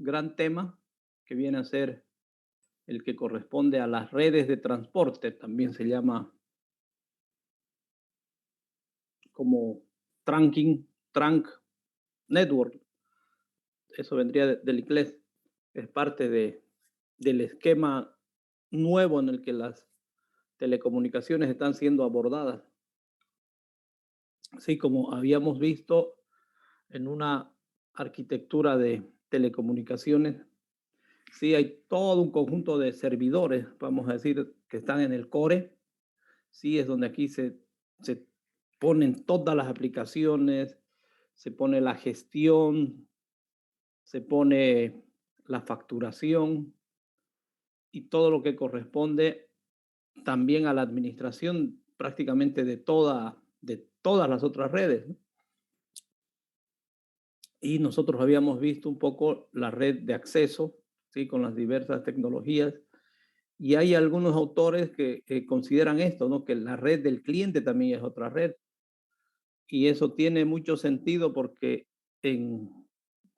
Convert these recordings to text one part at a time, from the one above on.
gran tema que viene a ser el que corresponde a las redes de transporte, también se llama como trunk network, eso vendría del inglés, es parte del esquema nuevo en el que las telecomunicaciones están siendo abordadas. Así como habíamos visto en una arquitectura de telecomunicaciones, sí hay todo un conjunto de servidores, vamos a decir, que están en el core. Sí, es donde aquí se ponen todas las aplicaciones, se pone la gestión, se pone la facturación y todo lo que corresponde también a la administración prácticamente de todas las otras redes, ¿no? Y nosotros habíamos visto un poco la red de acceso, ¿sí? Con las diversas tecnologías. Y hay algunos autores que consideran esto, ¿no? Que la red del cliente también es otra red. Y eso tiene mucho sentido porque en,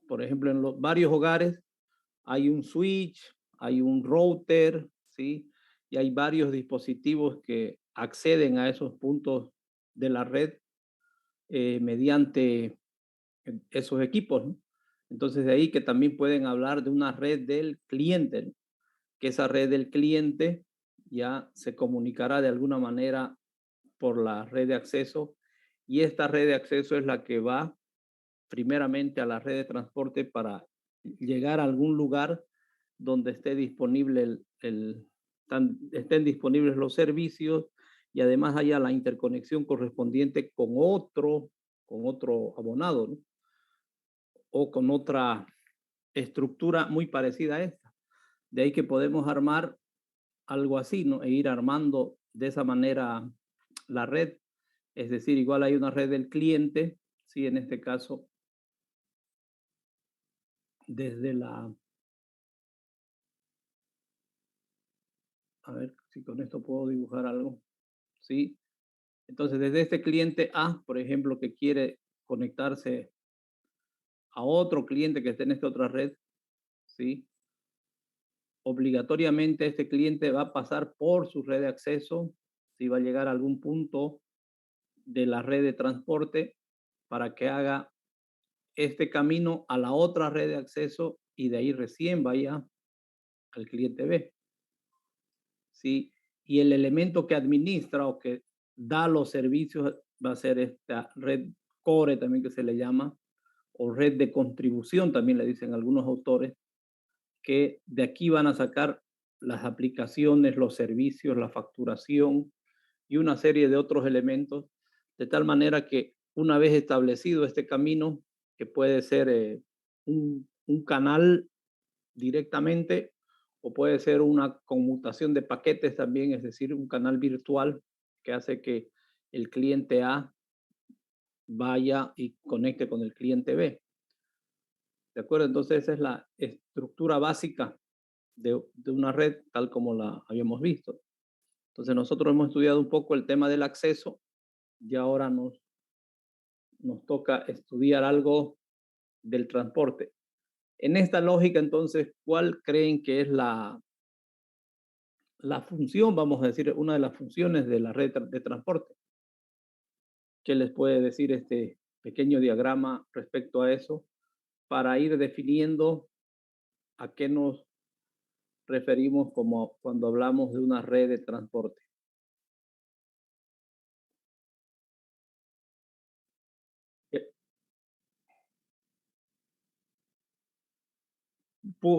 por ejemplo, en los varios hogares hay un switch, hay un router, ¿sí? Y hay varios dispositivos que acceden a esos puntos de la red mediante esos equipos, ¿no? Entonces, de ahí que también pueden hablar de una red del cliente, ¿no? Que esa red del cliente ya se comunicará de alguna manera por la red de acceso y esta red de acceso es la que va primeramente a la red de transporte para llegar a algún lugar donde esté disponible estén disponibles los servicios y además haya la interconexión correspondiente con otro abonado, ¿no? O con otra estructura muy parecida a esta. De ahí que podemos armar algo así, ¿no? E ir armando de esa manera la red. Es decir, igual hay una red del cliente, sí, en este caso, desde la, a ver si con esto puedo dibujar algo, sí. Entonces, desde este cliente A, por ejemplo, que quiere conectarse a otro cliente que esté en esta otra red, sí, obligatoriamente este cliente va a pasar por su red de acceso, si va a llegar a algún punto de la red de transporte para que haga este camino a la otra red de acceso y de ahí recién vaya al cliente B, ¿sí? Y el elemento que administra o que da los servicios va a ser esta red core también que se le llama, o red de contribución también le dicen algunos autores, que de aquí van a sacar las aplicaciones, los servicios, la facturación y una serie de otros elementos, de tal manera que una vez establecido este camino, que puede ser un canal directamente o puede ser una conmutación de paquetes también, es decir, un canal virtual que hace que el cliente A vaya y conecte con el cliente B. ¿De acuerdo? Entonces esa es la estructura básica de una red tal como la habíamos visto. Entonces nosotros hemos estudiado un poco el tema del acceso y ahora nos toca estudiar algo del transporte. En esta lógica, entonces, ¿cuál creen que es la función, vamos a decir, una de las funciones de la red de transporte? ¿Qué les puede decir este pequeño diagrama respecto a eso para ir definiendo a qué nos referimos como cuando hablamos de una red de transporte? Eh,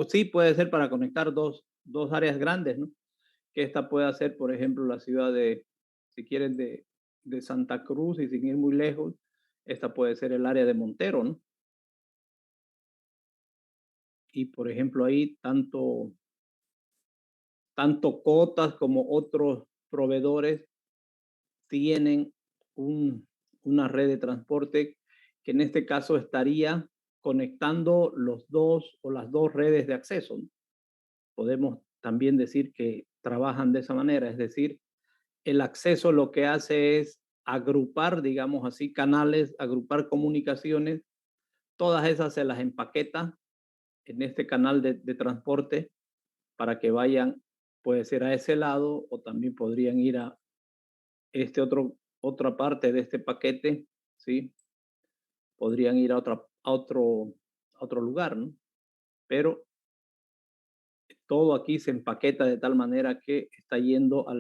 Sí, puede ser para conectar dos áreas grandes, ¿no? Que esta puede ser, por ejemplo, la ciudad de, si quieren, de Santa Cruz y sin ir muy lejos, esta puede ser el área de Montero, ¿no? Y, por ejemplo, ahí tanto Cotas como otros proveedores tienen una red de transporte que en este caso estaría conectando los dos o las dos redes de acceso, ¿no? Podemos también decir que trabajan de esa manera, es decir, el acceso lo que hace es agrupar, digamos así, canales, agrupar comunicaciones, todas esas se las empaqueta en este canal de transporte para que vayan, puede ser a ese lado o también podrían ir a otra parte de este paquete, ¿sí? Podrían ir a otro lugar, ¿no? Pero todo aquí se empaqueta de tal manera que está yendo a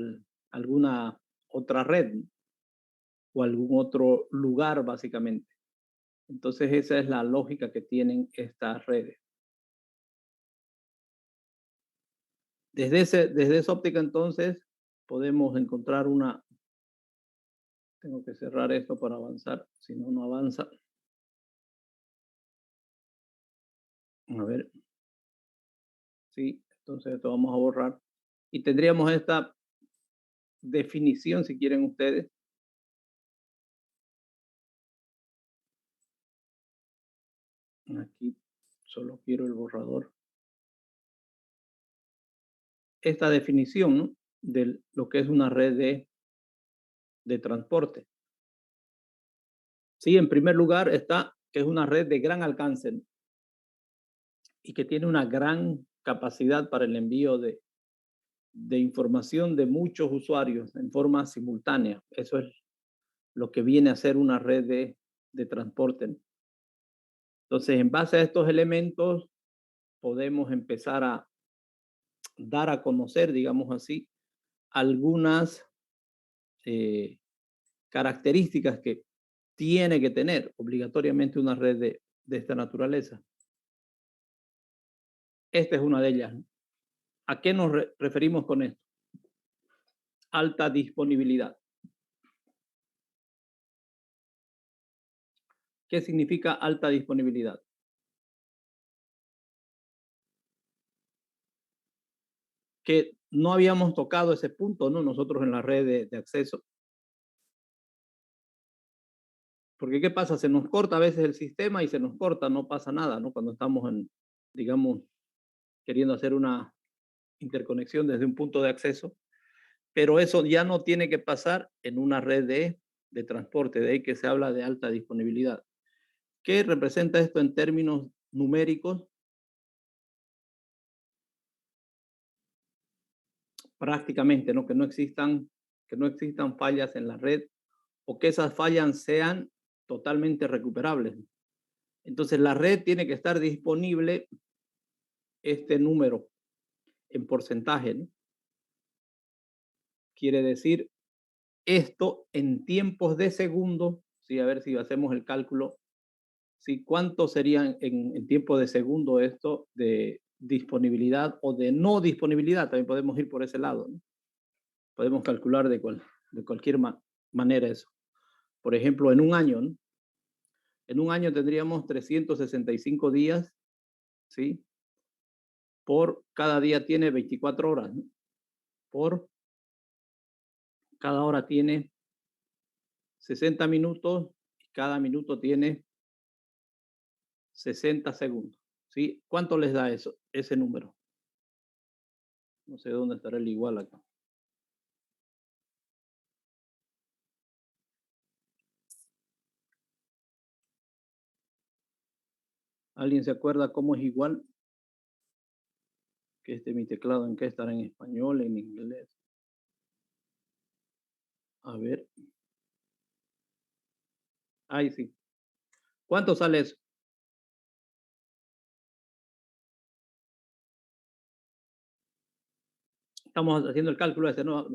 alguna otra red o algún otro lugar, básicamente. Entonces, esa es la lógica que tienen estas redes. Desde esa óptica, entonces, podemos encontrar tengo que cerrar esto para avanzar, si no, no avanza. A ver, sí, entonces esto vamos a borrar. Y tendríamos esta definición, si quieren ustedes. Aquí solo quiero el borrador. Esta definición, ¿no? De lo que es una red de transporte. Sí, en primer lugar está que es una red de gran alcance, ¿no? Y que tiene una gran capacidad para el envío de información de muchos usuarios en forma simultánea. Eso es lo que viene a ser una red de transporte, ¿no? Entonces, en base a estos elementos, podemos empezar a dar a conocer, digamos así, algunas eh, características que tiene que tener obligatoriamente una red de esta naturaleza. Esta es una de ellas, ¿no? ¿A qué nos referimos con esto? Alta disponibilidad. ¿Qué significa alta disponibilidad? Que no habíamos tocado ese punto, ¿no? Nosotros en la red de acceso. Porque ¿qué pasa? Se nos corta a veces el sistema y se nos corta, no pasa nada, ¿no? Cuando estamos digamos, queriendo hacer una interconexión desde un punto de acceso, pero eso ya no tiene que pasar en una red de transporte, de ahí que se habla de alta disponibilidad. ¿Qué representa esto en términos numéricos? Prácticamente, ¿no? Que no existan fallas en la red o que esas fallas sean totalmente recuperables. Entonces, la red tiene que estar disponible este número en porcentaje, ¿no? Quiere decir esto en tiempos de segundos, sí, a ver si hacemos el cálculo, sí, cuánto serían en tiempo de segundo esto de disponibilidad o de no disponibilidad, también podemos ir por ese lado, ¿no? Podemos calcular de cualquier manera eso. Por ejemplo, en un año, ¿no? En un año tendríamos 365 días, ¿sí? Por cada día tiene 24 horas, ¿no? Por cada hora tiene 60 minutos, y cada minuto tiene 60 segundos, ¿sí? ¿Cuánto les da eso, ese número? No sé dónde estará el igual acá. ¿Alguien se acuerda cómo es igual? Que mi teclado, ¿en qué estará? ¿En español, en inglés? A ver. Ahí sí. ¿Cuánto sale eso? Estamos haciendo el cálculo ese, ¿no?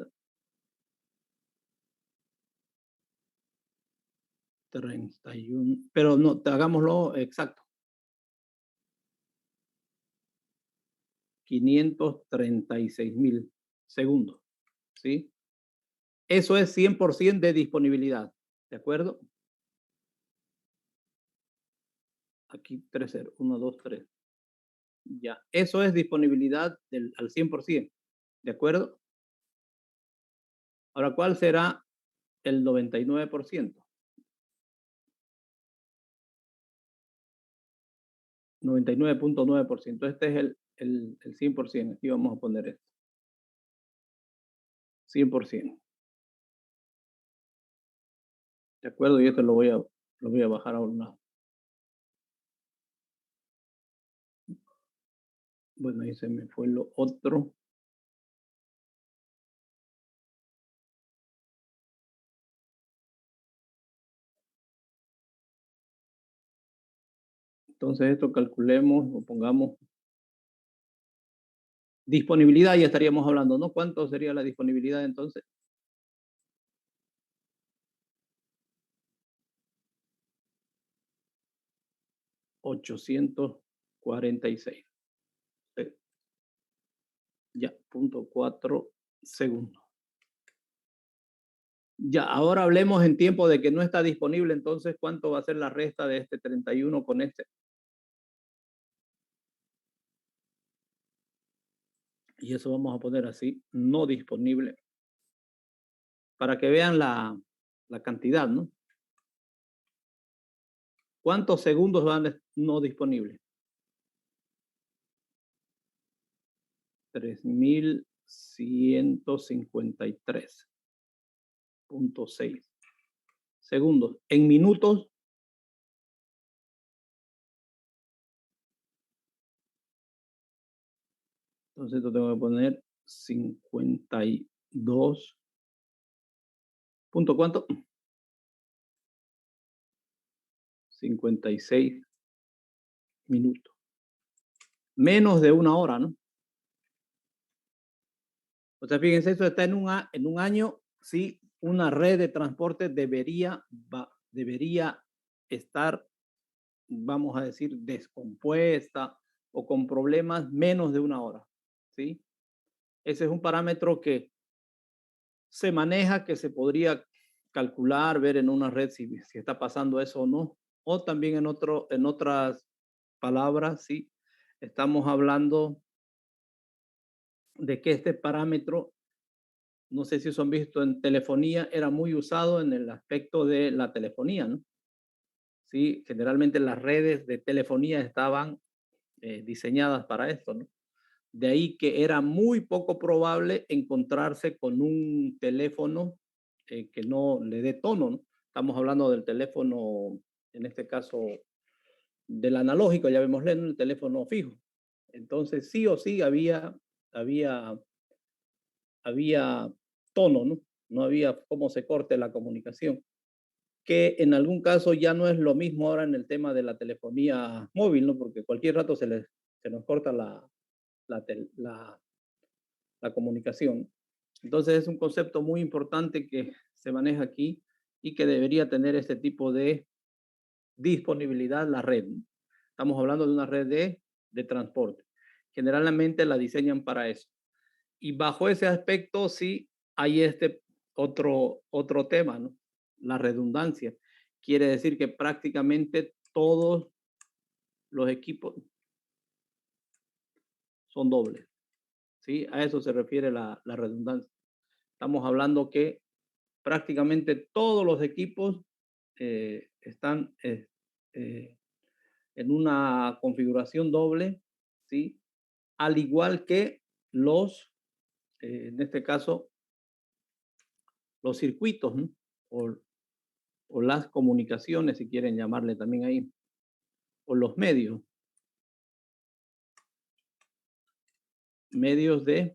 31, pero no, hagámoslo exacto. 536,000 segundos, ¿sí? Eso es 100% de disponibilidad, ¿de acuerdo? Aquí 3-0, 1, 2, 3. Ya, eso es disponibilidad al 100%, ¿de acuerdo? Ahora, ¿cuál será el 99%? 99.9%. Este es el 100%. Aquí vamos a poner esto. 100%. ¿De acuerdo? Y esto lo voy a bajar a un lado. Bueno, ahí se me fue lo otro. Entonces esto calculemos o pongamos disponibilidad, ya estaríamos hablando, ¿no? ¿Cuánto sería la disponibilidad entonces? 846. Eh, Ya, 0.4 segundos. Ya, ahora hablemos en tiempo de que no está disponible, entonces, ¿cuánto va a ser la resta de este 31 con este? Y eso vamos a poner así, no disponible, para que vean la cantidad, ¿no? ¿Cuántos segundos van no disponibles? 3153.6 segundos. En minutos, entonces esto tengo que poner 52. ¿Punto cuánto? 56 minutos. Menos de una hora, ¿no? O sea, fíjense, eso está en un año, sí, una red de transporte debería estar, vamos a decir, descompuesta o con problemas menos de una hora, ¿sí? Ese es un parámetro que se maneja, que se podría calcular, ver en una red si está pasando eso o no. O también en otras palabras, sí, estamos hablando de que este parámetro, no sé si eso han visto en telefonía, era muy usado en el aspecto de la telefonía, ¿no? Sí, generalmente las redes de telefonía estaban diseñadas para esto, ¿no? De ahí que era muy poco probable encontrarse con un teléfono que no le dé tono, ¿no? Estamos hablando del teléfono, en este caso, del analógico, ya vemos el teléfono fijo. Entonces, sí o sí había, había tono, ¿no? No había cómo se corte la comunicación, que en algún caso ya no es lo mismo ahora en el tema de la telefonía móvil, ¿no? Porque cualquier rato se nos corta la, la, la comunicación. Entonces es un concepto muy importante que se maneja aquí y que debería tener este tipo de disponibilidad la red. Estamos hablando de una red de transporte. Generalmente la diseñan para eso. Y bajo ese aspecto sí hay este otro tema, ¿no? La redundancia. Quiere decir que prácticamente todos los equipos son dobles, ¿sí? A eso se refiere la redundancia. Estamos hablando que prácticamente todos los equipos están en una configuración doble, ¿sí? Al igual que en este caso, los circuitos, ¿no? o, o las comunicaciones, si quieren llamarle también ahí, o los medios de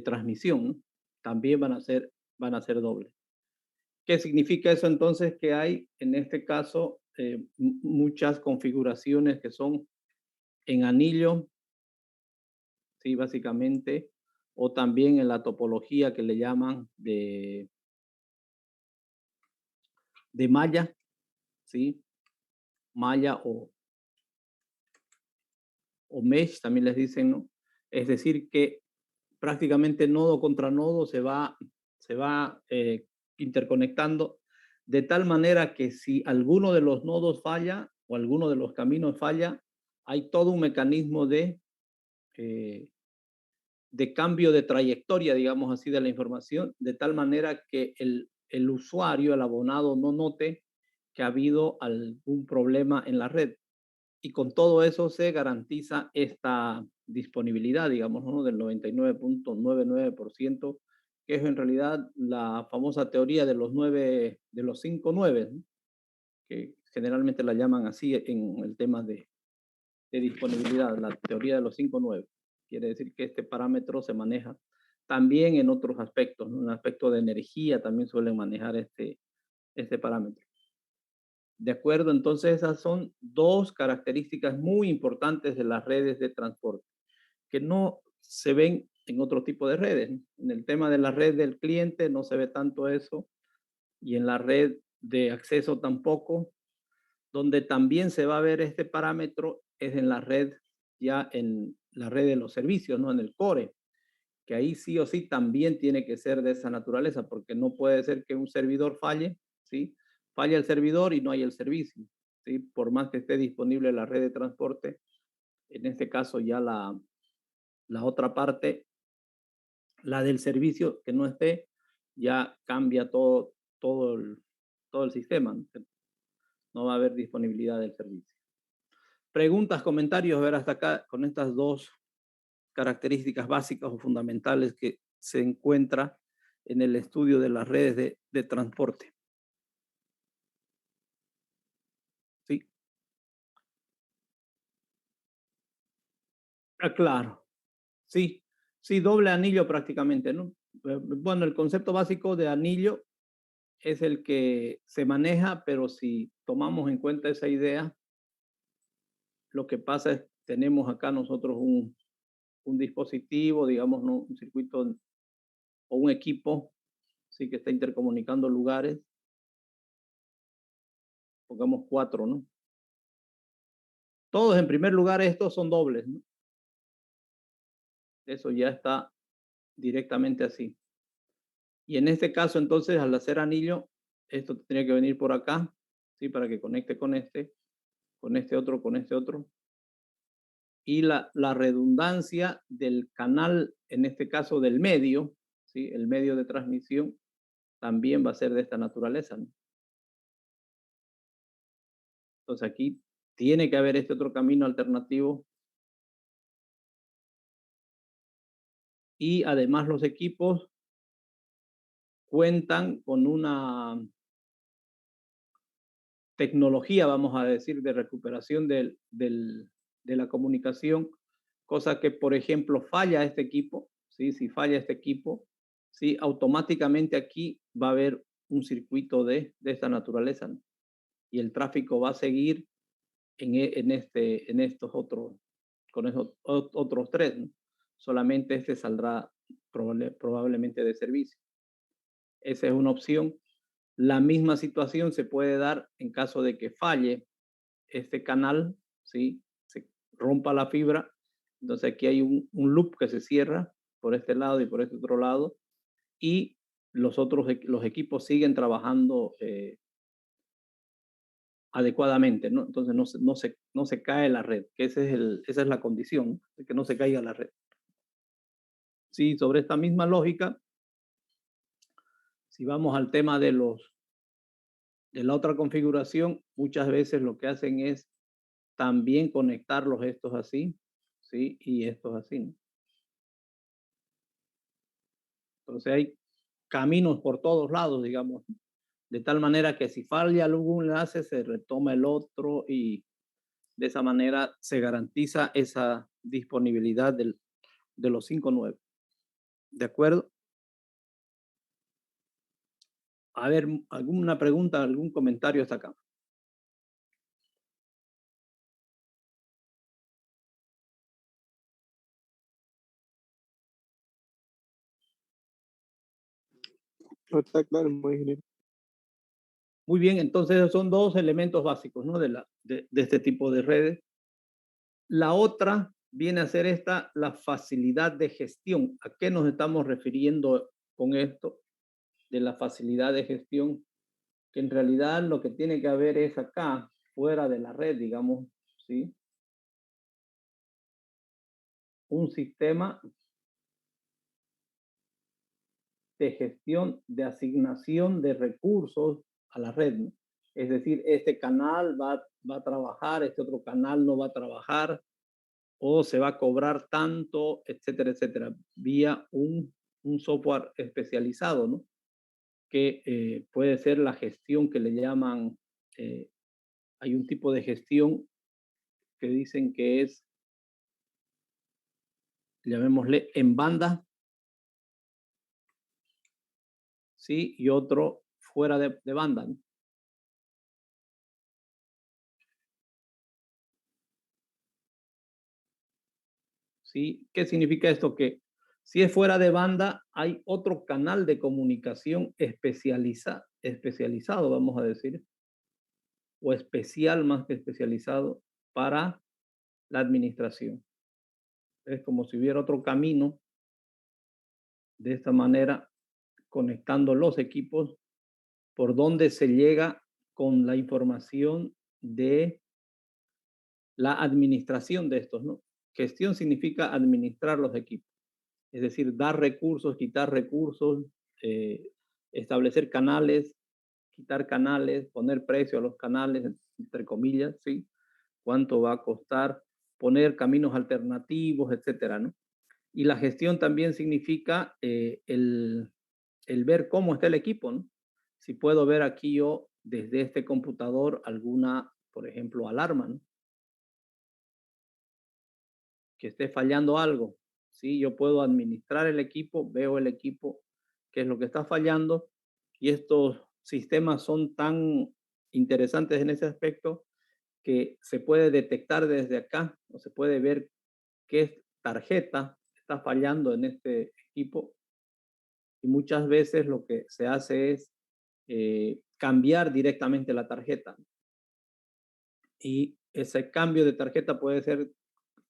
transmisión, ¿no? También van a ser dobles. ¿Qué significa eso entonces? Que hay en este caso muchas configuraciones que son en anillo, sí, básicamente, o también en la topología que le llaman de malla, sí, malla o mesh, también les dicen, ¿no? Es decir, que prácticamente nodo contra nodo se va interconectando de tal manera que si alguno de los nodos falla o alguno de los caminos falla, hay todo un mecanismo eh, de cambio de trayectoria, digamos así, de la información, de tal manera que el usuario, el abonado, no note que ha habido algún problema en la red. Y con todo eso se garantiza esta disponibilidad, digamos, ¿no? Del 99.99%, que es en realidad la famosa teoría de de los 5 9, ¿no? Que generalmente la llaman así en el tema de disponibilidad, la teoría de los 5-9. Quiere decir que este parámetro se maneja también en otros aspectos, ¿no? En el aspecto de energía también suelen manejar este parámetro. De acuerdo, entonces esas son dos características muy importantes de las redes de transporte, que no se ven en otro tipo de redes. En el tema de la red del cliente no se ve tanto eso, y en la red de acceso tampoco. Donde también se va a ver este parámetro es en la red, ya en la red de los servicios, ¿no? En el core, que ahí sí o sí también tiene que ser de esa naturaleza, porque no puede ser que un servidor falle, ¿sí? Falla el servidor y no hay el servicio, ¿sí? Por más que esté disponible la red de transporte, en este caso ya la otra parte, la del servicio que no esté, ya cambia todo el sistema, ¿no? No va a haber disponibilidad del servicio. Preguntas, comentarios, ver hasta acá con estas dos características básicas o fundamentales que se encuentra en el estudio de las redes de transporte. Sí, claro. Sí, sí, doble anillo prácticamente, ¿no? Bueno, el concepto básico de anillo es el que se maneja, pero si tomamos en cuenta esa idea, lo que pasa es tenemos acá nosotros un dispositivo, digamos, ¿no? Un circuito o un equipo, sí, que está intercomunicando lugares, pongamos 4, ¿no? Todos en primer lugar estos son dobles, ¿no? Eso ya está directamente así. Y en este caso entonces al hacer anillo, esto tendría que venir por acá, ¿sí? Para que conecte con este otro, con este otro. Y la redundancia del canal, en este caso del medio, ¿sí? El medio de transmisión, también va a ser de esta naturaleza, ¿no? Entonces aquí tiene que haber este otro camino alternativo. Y además los equipos cuentan con una tecnología, vamos a decir, de recuperación de la comunicación, cosa que, por ejemplo, falla este equipo, ¿sí? Si falla este equipo, ¿sí? Automáticamente aquí va a haber un circuito de esta naturaleza, ¿no? Y el tráfico va a seguir en estos otros, con esos otros tres, ¿no? Solamente este saldrá probablemente de servicio. Esa es una opción. La misma situación se puede dar en caso de que falle este canal, ¿sí? Se rompa la fibra. Entonces aquí hay un loop que se cierra por este lado y por este otro lado, y los equipos siguen trabajando adecuadamente, ¿no? Entonces no se cae la red, que esa es la condición, de que no se caiga la red. Sí, sobre esta misma lógica, si vamos al tema de la otra configuración, muchas veces lo que hacen es también conectarlos estos así, ¿sí? Y estos así, ¿no? Entonces hay caminos por todos lados, digamos, de tal manera que si falla algún enlace se retoma el otro, y de esa manera se garantiza esa disponibilidad de los 5-9. ¿De acuerdo? A ver, alguna pregunta, algún comentario hasta acá. No, está claro, muy ingeniero. Muy bien, entonces son dos elementos básicos, ¿no? De este tipo de redes. La otra viene a ser la facilidad de gestión. ¿A qué nos estamos refiriendo con esto de la facilidad de gestión? Que en realidad lo que tiene que haber es acá, fuera de la red, digamos, ¿sí? Un sistema de gestión, de asignación de recursos a la red, ¿no? Es decir, este canal va a trabajar, este otro canal no va a trabajar, o se va a cobrar tanto, etcétera, etcétera, vía un software especializado, ¿no? Que puede ser la gestión que le llaman, hay un tipo de gestión que dicen que es, llamémosle, en banda, ¿sí? Y otro fuera de banda, ¿no? ¿Sí? ¿Qué significa esto? Que si es fuera de banda, hay otro canal de comunicación especializado, vamos a decir, o especial más que especializado para la administración. Es como si hubiera otro camino de esta manera conectando los equipos por donde se llega con la información de la administración de estos, ¿no? Gestión significa administrar los equipos, es decir, dar recursos, quitar recursos, eh, establecer canales, quitar canales, poner precio a los canales, entre comillas, ¿sí? Cuánto va a costar, poner caminos alternativos, etcétera, ¿no? Y la gestión también significa el ver cómo está el equipo, ¿no? Si puedo ver aquí yo desde este computador alguna, por ejemplo, alarma, ¿no? Que esté fallando algo, ¿sí? Yo puedo administrar el equipo, veo el equipo, qué es lo que está fallando, y estos sistemas son tan interesantes en ese aspecto que se puede detectar desde acá, o se puede ver qué tarjeta está fallando en este equipo, y muchas veces lo que se hace es cambiar directamente la tarjeta. Y ese cambio de tarjeta puede ser,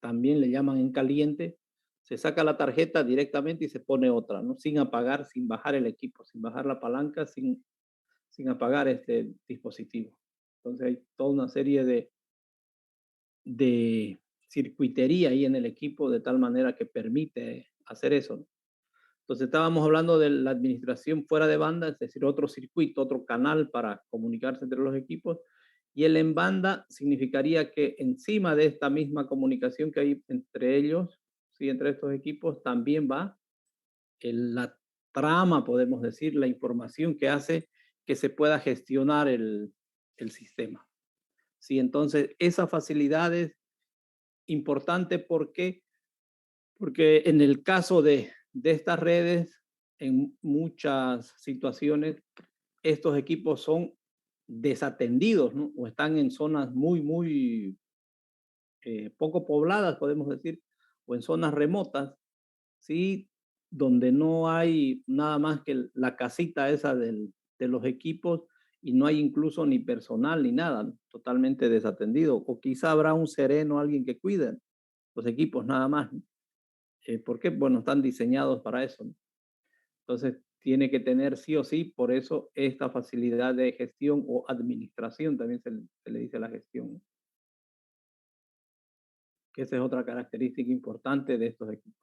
también le llaman en caliente, se saca la tarjeta directamente y se pone otra, ¿no? Sin apagar, sin bajar el equipo, sin bajar la palanca, sin apagar este dispositivo. Entonces hay toda una serie de circuitería ahí en el equipo de tal manera que permite hacer eso, ¿no? Entonces estábamos hablando de la administración fuera de banda, es decir, otro circuito, otro canal para comunicarse entre los equipos. Y el en banda significaría que encima de esta misma comunicación que hay entre ellos, ¿sí? Entre estos equipos, también va la trama, podemos decir, la información que hace que se pueda gestionar el sistema. ¿Sí? Entonces, esa facilidad es importante porque en el caso de estas redes, en muchas situaciones, estos equipos son desatendidos, ¿no? O están en zonas muy poco pobladas, podemos decir, o en zonas remotas, ¿sí? Donde no hay nada más que la casita esa de los equipos y no hay incluso ni personal ni nada, ¿no? Totalmente desatendido. O quizá habrá un sereno, alguien que cuide los equipos nada más, ¿no? Porque, bueno, están diseñados para eso, ¿no? Entonces, tiene que tener sí o sí, por eso, esta facilidad de gestión o administración, también se le dice a la gestión, ¿no? Que esa es otra característica importante de estos equipos.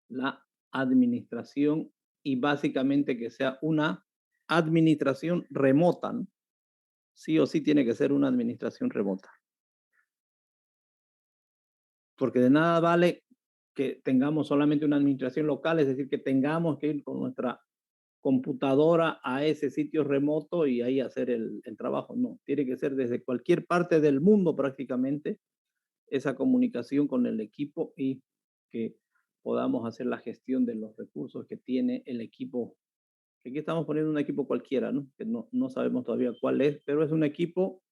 La administración y básicamente que sea una administración remota, ¿no? Sí o sí tiene que ser una administración remota. Porque de nada vale que tengamos solamente una administración local, es decir, que tengamos que ir con nuestra computadora a ese sitio remoto y ahí hacer el trabajo. No, tiene que ser desde cualquier parte del mundo prácticamente esa comunicación con el equipo y que podamos hacer la gestión de los recursos que tiene el equipo. Aquí estamos poniendo un equipo cualquiera, ¿no? Que no sabemos todavía cuál es, pero es un equipo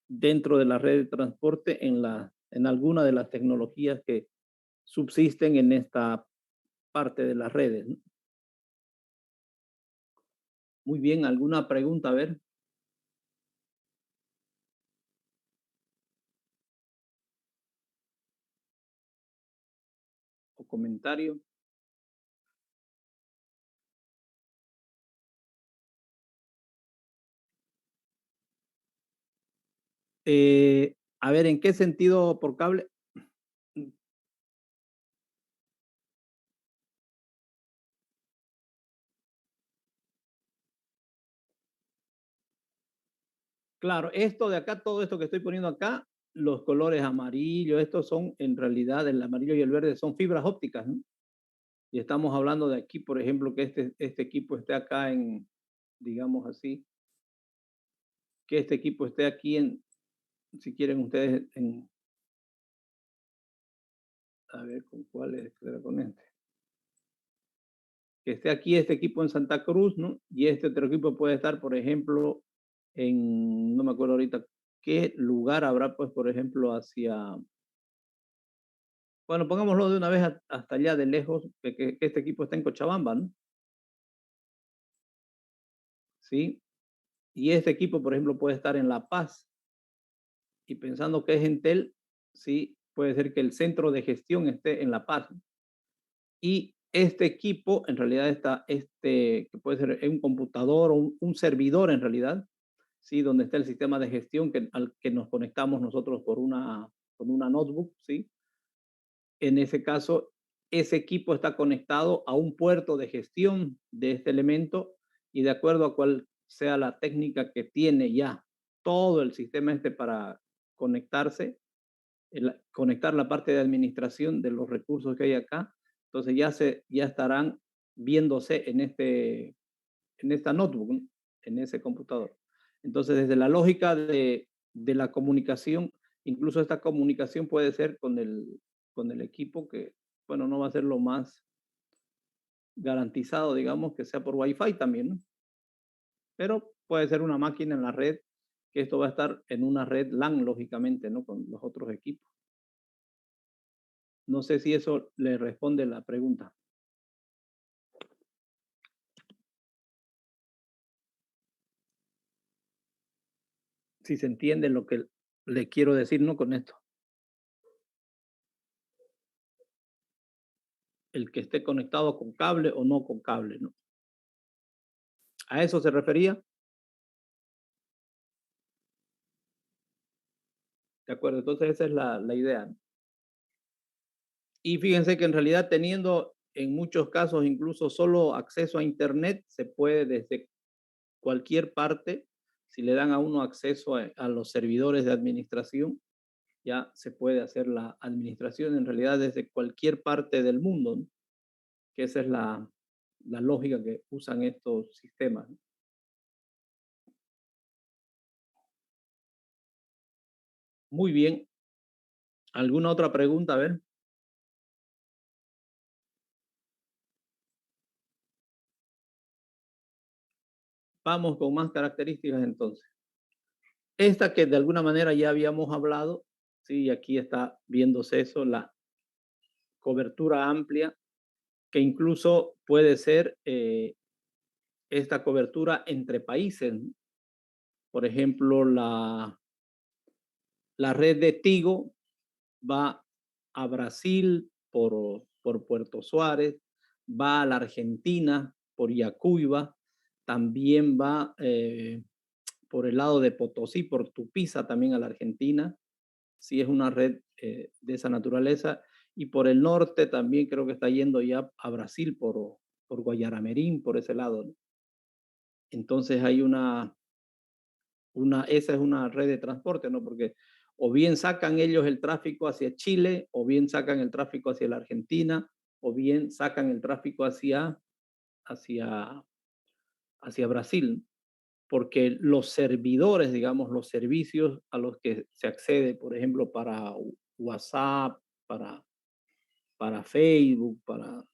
dentro de la red de transporte en alguna de las tecnologías que subsisten en esta parte de las redes, ¿no? Muy bien, ¿alguna pregunta? A ver, o comentario. A ver, ¿en qué sentido por cable? Mm, Claro, esto de acá, todo esto que estoy poniendo acá, los colores amarillos, estos son en realidad el amarillo y el verde son fibras ópticas, ¿no? Y estamos hablando de aquí, por ejemplo, que este equipo esté acá digamos así, que este equipo esté aquí si quieren ustedes, a ver con cuál es, con este. Que esté aquí este equipo en Santa Cruz, ¿no? Y este otro equipo puede estar, por ejemplo, no me acuerdo ahorita qué lugar habrá, pues, por ejemplo, bueno, pongámoslo de una vez hasta allá de lejos, que este equipo está en Cochabamba, ¿no? Sí. Y este equipo, por ejemplo, puede estar en La Paz. Y pensando que es Entel, sí, puede ser que el centro de gestión esté en La Paz. Y este equipo, en realidad, que puede ser un computador o un servidor, en realidad, sí, donde está el sistema de gestión al que nos conectamos nosotros con una notebook, sí. En ese caso, ese equipo está conectado a un puerto de gestión de este elemento y de acuerdo a cuál sea la técnica que tiene ya todo el sistema para conectarse, conectar la parte de administración de los recursos que hay acá, entonces ya estarán viéndose en esta notebook, ¿no? En ese computador. Entonces, desde la lógica de la comunicación, incluso esta comunicación puede ser con el equipo que, bueno, no va a ser lo más garantizado, digamos, que sea por Wi-Fi también, ¿no? Pero puede ser una máquina en la red, que esto va a estar en una red LAN, lógicamente, ¿no? Con los otros equipos. No sé si eso le responde la pregunta. Si se entiende lo que le quiero decir, ¿no? Con esto. El que esté conectado con cable o no con cable, ¿no? ¿A eso se refería? De acuerdo, entonces esa es la idea, ¿no? Y fíjense que en realidad teniendo en muchos casos incluso solo acceso a Internet, se puede desde cualquier parte, si le dan a uno acceso a los servidores de administración, ya se puede hacer la administración en realidad desde cualquier parte del mundo, ¿no? Que esa es la lógica que usan estos sistemas, ¿no? Muy bien. ¿Alguna otra pregunta? A ver. Vamos con más características entonces. Esta que de alguna manera ya habíamos hablado, sí, aquí está viéndose eso, la cobertura amplia, que incluso puede ser esta cobertura entre países, ¿no? Por ejemplo, la red de Tigo va a Brasil por Puerto Suárez, va a la Argentina por Yacuiba, también va por el lado de Potosí, por Tupiza también a la Argentina, sí es una red de esa naturaleza, y por el norte también creo que está yendo ya a Brasil por Guayaramerín, por ese lado, ¿no? Entonces hay esa es una red de transporte, ¿no? Porque o bien sacan ellos el tráfico hacia Chile, o bien sacan el tráfico hacia la Argentina, o bien sacan el tráfico hacia, hacia Brasil, porque los servidores, digamos, los servicios a los que se accede, por ejemplo, para WhatsApp, para, para Facebook, para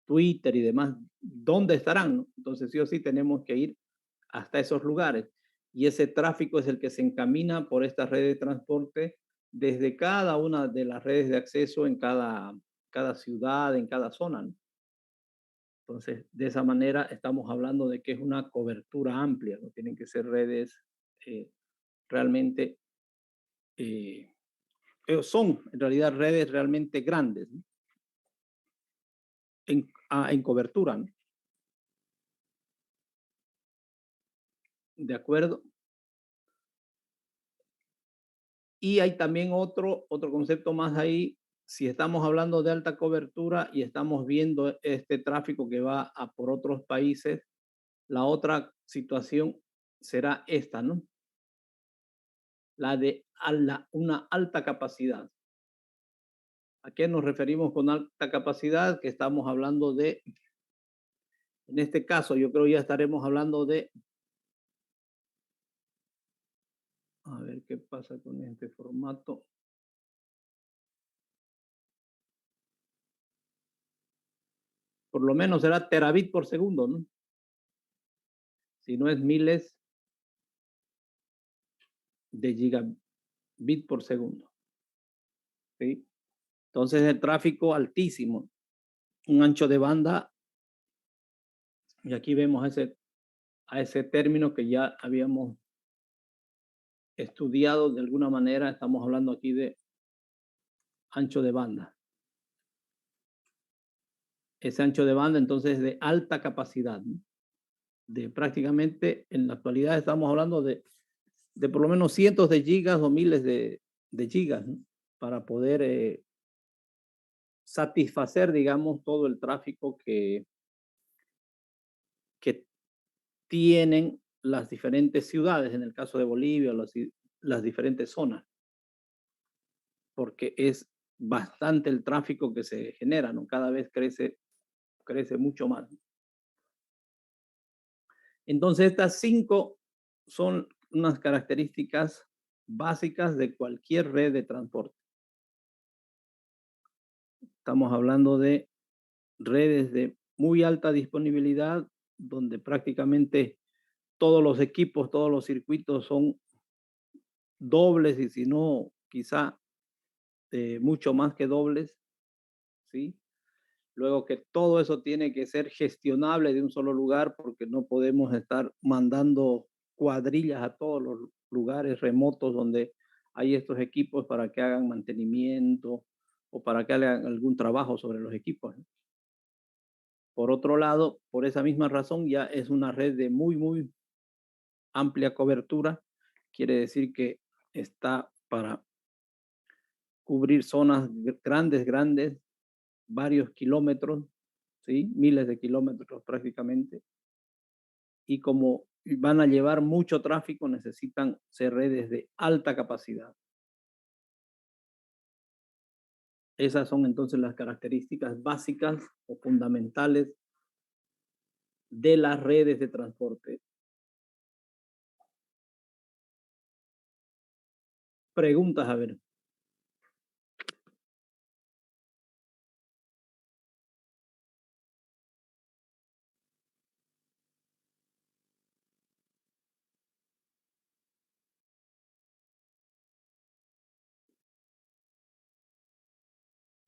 Twitter y demás, ¿dónde estarán? Entonces, sí o sí tenemos que ir hasta esos lugares. Y ese tráfico es el que se encamina por esta red de transporte desde cada una de las redes de acceso en cada ciudad, en cada zona, ¿no? Entonces, de esa manera estamos hablando de que es una cobertura amplia, no tienen que ser redes eh, realmente, eh, son en realidad redes realmente grandes, ¿no? En cobertura, ¿no? De acuerdo. Y hay también otro concepto más ahí. Si estamos hablando de alta cobertura y estamos viendo este tráfico que va a por otros países, la otra situación será esta, ¿no? La de una alta capacidad. ¿A qué nos referimos con alta capacidad? Que estamos hablando de, en este caso, yo creo ya estaremos hablando de, A ver qué pasa con este formato. Por lo menos será terabit por segundo, ¿no? Si no es miles de gigabit por segundo, ¿sí? Entonces el tráfico altísimo, un ancho de banda, y aquí vemos a ese término que ya habíamos estudiado de alguna manera, estamos hablando aquí de ancho de banda. Ese ancho de banda entonces de alta capacidad, ¿no? De prácticamente en la actualidad estamos hablando de por lo menos cientos de gigas o miles de gigas, ¿no? Para poder satisfacer, digamos, todo el tráfico que tienen las diferentes ciudades, en el caso de Bolivia, las diferentes zonas, porque es bastante el tráfico que se genera, ¿no? Cada vez crece mucho más. Entonces, estas 5 son unas características básicas de cualquier red de transporte. Estamos hablando de redes de muy alta disponibilidad, donde prácticamente todos los equipos, todos los circuitos son dobles y si no, quizá mucho más que dobles, ¿sí? Luego que todo eso tiene que ser gestionable de un solo lugar porque no podemos estar mandando cuadrillas a todos los lugares remotos donde hay estos equipos para que hagan mantenimiento o para que hagan algún trabajo sobre los equipos, ¿no? Por otro lado, por esa misma razón, ya es una red de muy, muy amplia cobertura. Quiere decir que está para cubrir zonas grandes, grandes, varios kilómetros, ¿sí? Miles de kilómetros prácticamente. Y como van a llevar mucho tráfico, necesitan ser redes de alta capacidad. Esas son entonces las características básicas o fundamentales de las redes de transporte. Preguntas, a ver.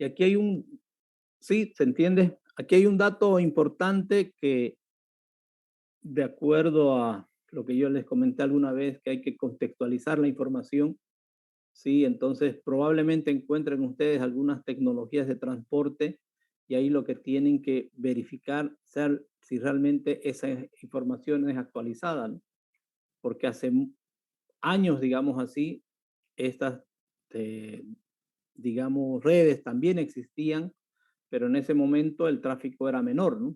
Y aquí hay sí, ¿se entiende? Aquí hay un dato importante que, de acuerdo a lo que yo les comenté alguna vez, que hay que contextualizar la información, ¿sí? Entonces, probablemente encuentren ustedes algunas tecnologías de transporte y ahí lo que tienen que verificar ser si realmente esa información es actualizada, ¿no? Porque hace años, digamos así, estas, eh, digamos, redes también existían, pero en ese momento el tráfico era menor, ¿no?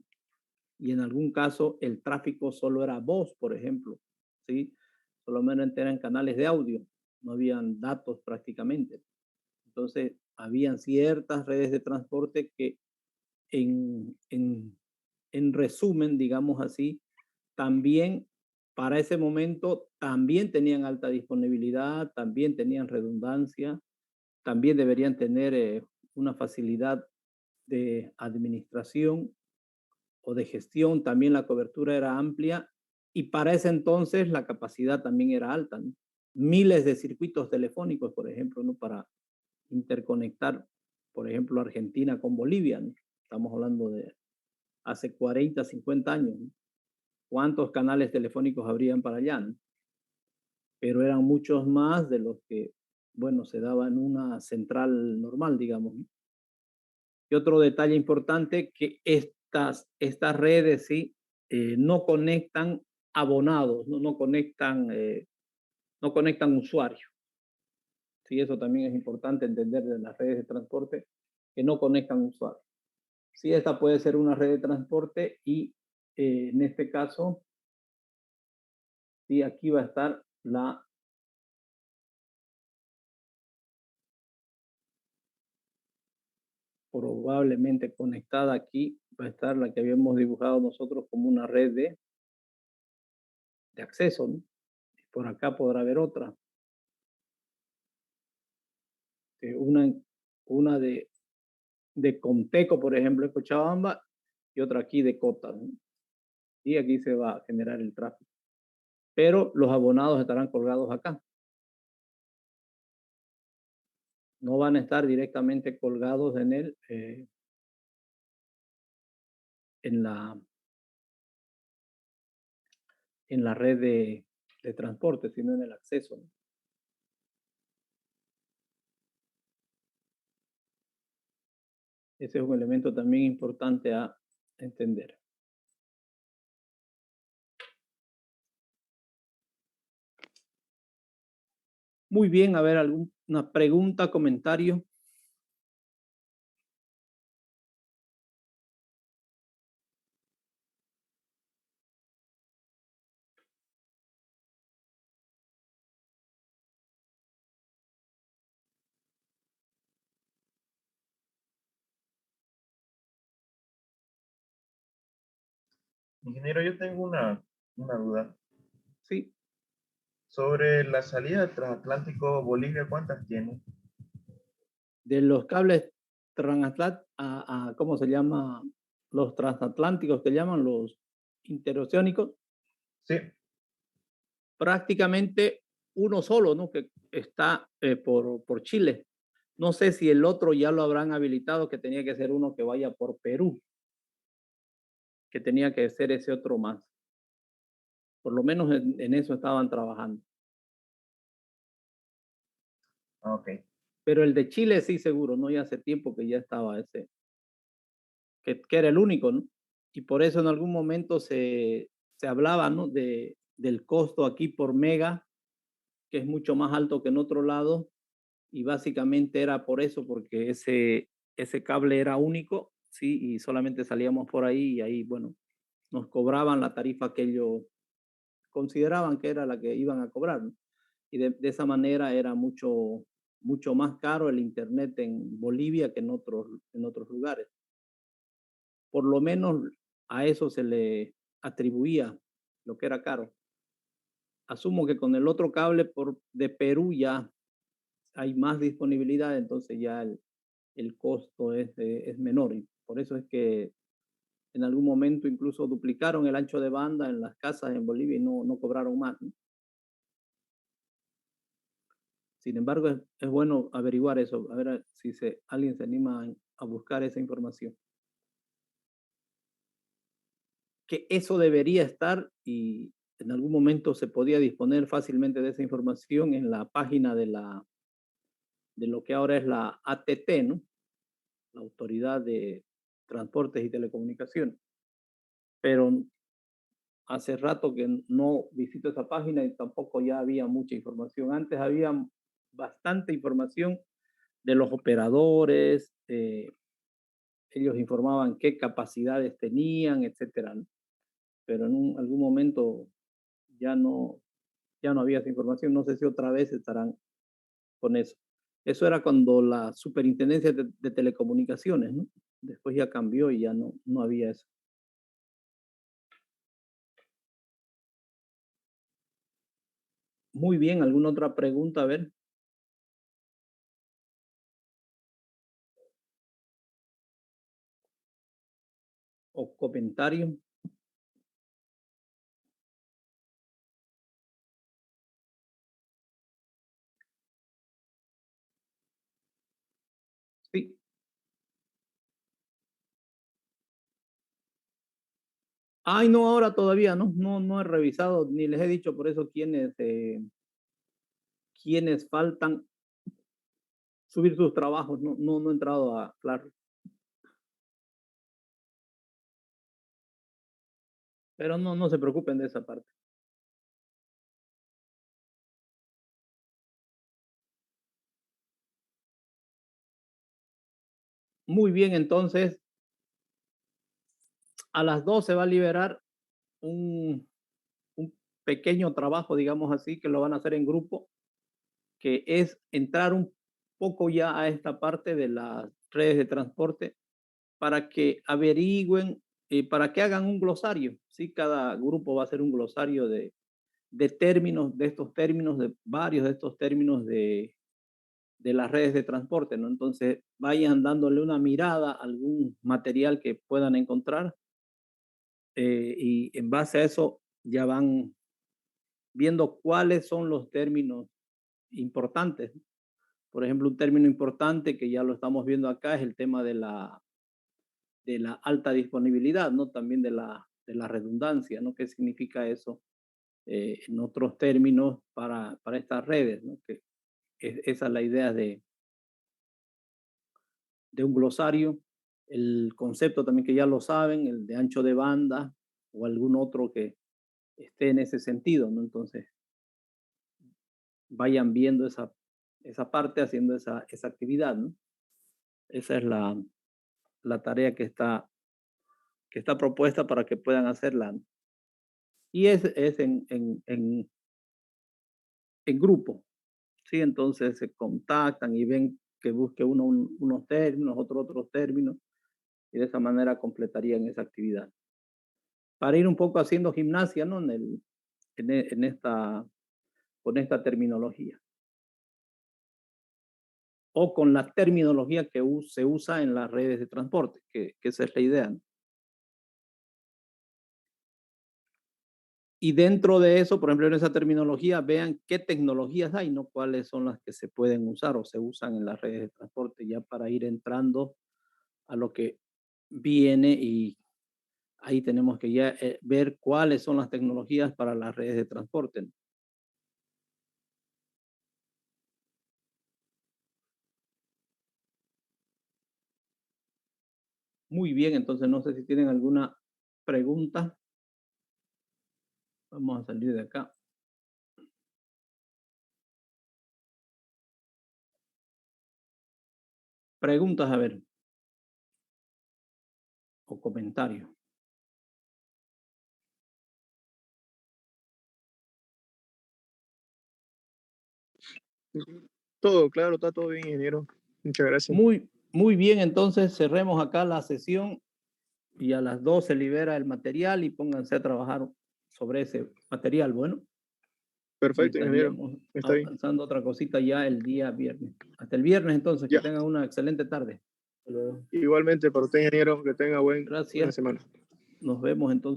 Y en algún caso el tráfico solo era voz, por ejemplo, ¿sí? Solamente eran canales de audio, no habían datos prácticamente. Entonces, habían ciertas redes de transporte que en, en, en resumen, digamos así, también para ese momento también tenían alta disponibilidad, también tenían redundancia, también deberían tener una facilidad de administración o de gestión, también la cobertura era amplia y para ese entonces la capacidad también era alta, ¿no? Miles de circuitos telefónicos, por ejemplo, ¿no? Para interconectar, por ejemplo, Argentina con Bolivia, ¿no? Estamos hablando de hace 40, 50 años, ¿no? ¿Cuántos canales telefónicos habrían para allá, ¿no? Pero eran muchos más de los que, bueno, se daba en una central normal, digamos, ¿no? Y otro detalle importante, que estas redes, sí, no conectan abonados, no conectan usuarios. Sí, eso también es importante entender de las redes de transporte, que no conectan usuarios. Sí, esta puede ser una red de transporte y en este caso, sí, aquí va a estar la probablemente conectada aquí, va a estar la que habíamos dibujado nosotros como una red de acceso, ¿no? Por acá podrá haber otra. una, una de Conteco, por ejemplo, en Cochabamba, y otra aquí de Cota, ¿no? Y aquí se va a generar el tráfico. Pero los abonados estarán colgados acá. No van a estar directamente colgados en en la, en la red de transporte, sino en el acceso, ¿no? Ese es un elemento también importante a entender. Muy bien, a ver, alguna pregunta, comentario. Ingeniero, yo tengo una duda Sí, sobre la salida del transatlántico Bolivia. ¿Cuántas tiene? de los cables ¿cómo se llama? Los transatlánticos que llaman los interoceánicos, Sí. prácticamente uno solo, ¿no? Que está por Chile. No sé si el otro ya lo habrán habilitado, que tenía que ser uno que vaya por Perú, que tenía que ser ese otro más. Por lo menos en eso estaban trabajando. Ok. Pero el de Chile sí seguro, ¿no? Ya hace tiempo que ya estaba ese, que era el único, ¿no? Y por eso en algún momento se hablaba, ¿no? Del costo aquí por mega, que es mucho más alto que en otro lado, y básicamente era por eso, porque ese cable era único, sí, y solamente salíamos por ahí y ahí, bueno, nos cobraban la tarifa que ellos consideraban que era la que iban a cobrar, ¿no? Y de esa manera era mucho más caro el internet en Bolivia que en otros lugares. Por lo menos a eso se le atribuía lo que era caro. Asumo que con el otro cable de Perú ya hay más disponibilidad, entonces ya el costo es menor. Y por eso es que en algún momento incluso duplicaron el ancho de banda en las casas en Bolivia y no cobraron más, ¿no? Sin embargo, es bueno averiguar eso, a ver si alguien se anima a buscar esa información. Que eso debería estar y en algún momento se podía disponer fácilmente de esa información en la página de lo que ahora es la ATT, ¿no? La Autoridad de Transportes y Telecomunicaciones. Pero hace rato que no visito esa página y tampoco ya había mucha información. Antes había bastante información de los operadores, ellos informaban qué capacidades tenían, etcétera, ¿no? Pero en algún momento ya ya no había esa información. No sé si otra vez estarán con eso. Eso era cuando la superintendencia de telecomunicaciones, ¿no? Después ya cambió y ya no había eso. Muy bien, ¿alguna otra pregunta? A ver. O comentario. Sí. Ay, no, ahora todavía no he revisado, ni les he dicho por eso quiénes faltan subir sus trabajos. No he entrado a claro. Pero no se preocupen de esa parte. Muy bien, entonces a las 2 se va a liberar un, un pequeño trabajo, digamos así, que lo van a hacer en grupo, que es entrar un poco ya a esta parte de las redes de transporte para que averigüen, para que hagan un glosario, ¿sí? Cada grupo va a hacer un glosario de términos, de estos términos, de varios de estos términos de las redes de transporte, ¿no? Entonces, vayan dándole una mirada a algún material que puedan encontrar y en base a eso ya van viendo cuáles son los términos importantes. Por ejemplo, un término importante que ya lo estamos viendo acá es el tema de la alta disponibilidad, ¿no? También de la redundancia, ¿no? ¿Qué significa eso en otros términos para estas redes, ¿no? Que esa es la idea de un glosario. El concepto también que ya lo saben, el de ancho de banda o algún otro que esté en ese sentido, ¿no? Entonces, vayan viendo esa parte, haciendo esa actividad, ¿no? Esa es la tarea que está propuesta para que puedan hacerla, ¿no? Y es en grupo, ¿sí? Entonces se contactan y ven que busque uno unos términos, otros términos, y de esa manera completarían esa actividad. Para ir un poco haciendo gimnasia, ¿no? Con esta terminología. O con la terminología que se usa en las redes de transporte, que esa es la idea, ¿no? Y dentro de eso, por ejemplo, en esa terminología, vean qué tecnologías hay, ¿no? Cuáles son las que se pueden usar o se usan en las redes de transporte, ya para ir entrando a lo que viene y ahí tenemos que ya ver cuáles son las tecnologías para las redes de transporte, ¿no? Muy bien, entonces no sé si tienen alguna pregunta. Vamos a salir de acá. Preguntas, a ver. O comentarios. Todo claro, está todo bien, ingeniero. Muchas gracias. Muy bien, entonces cerremos acá la sesión y a las 2 se libera el material y pónganse a trabajar sobre ese material. Bueno, Perfecto, ingeniero. estaríamos Está bien. avanzando otra cosita ya el día viernes. Hasta el viernes, entonces, que Ya. tengan una excelente tarde. Igualmente para usted, ingeniero, que tenga buena Gracias. semana. Nos vemos entonces.